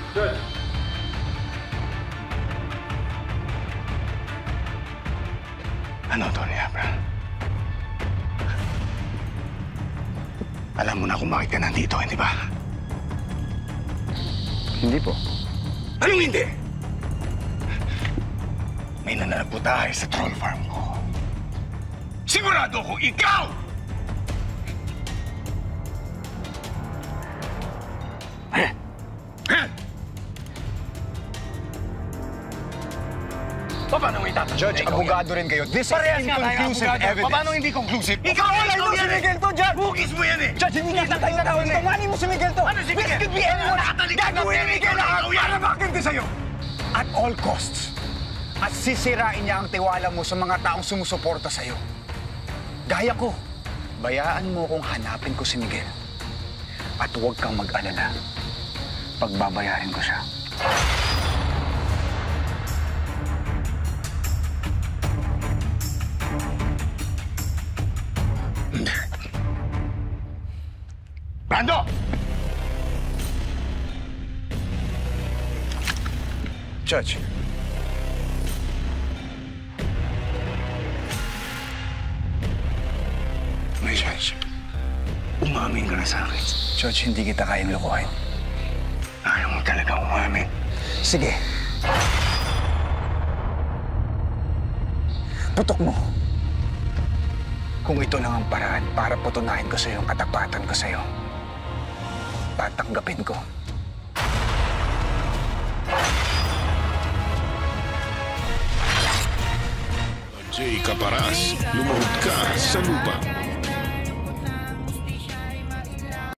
Judge! Ano, Tony Abra? Alam mo na kung bakit ka nandito, hindi ba? Hindi po. Anong hindi? May nananamputahe sa troll farm ko. Sigurado ko ikaw! Paano may tatanong? Judge, abogado rin kayo. This is inconclusive evidence. Paano hindi conclusive? Ikaw wala mo si Miguel to, Judge! Bugis mo yan eh! Judge, hindi kita tayo natawin ito. Mani mo si Miguel to! Ano si Miguel? This could be anyone. Gagawin ni Miguel lahat para makinti sa'yo. At all costs. At sisirain niya ang tiwala mo sa mga taong sumusuporta sa'yo. Gaya ko, bayaan mo kung hanapin ko si Miguel. At huwag kang mag-alala. Pagbabayarin ko siya. Brando! Judge. May Judge, umamin ka na sa akin. Judge, hindi kita kayang lokohin. Ayaw mo talaga umamin. Sige. Putok mo. Kung ito lang ang paraan para putunayan ko sa'yo ang katapatan ko sa'yo, tatanggapin ko. Jay Caparas, lumuhod ka sa lupa.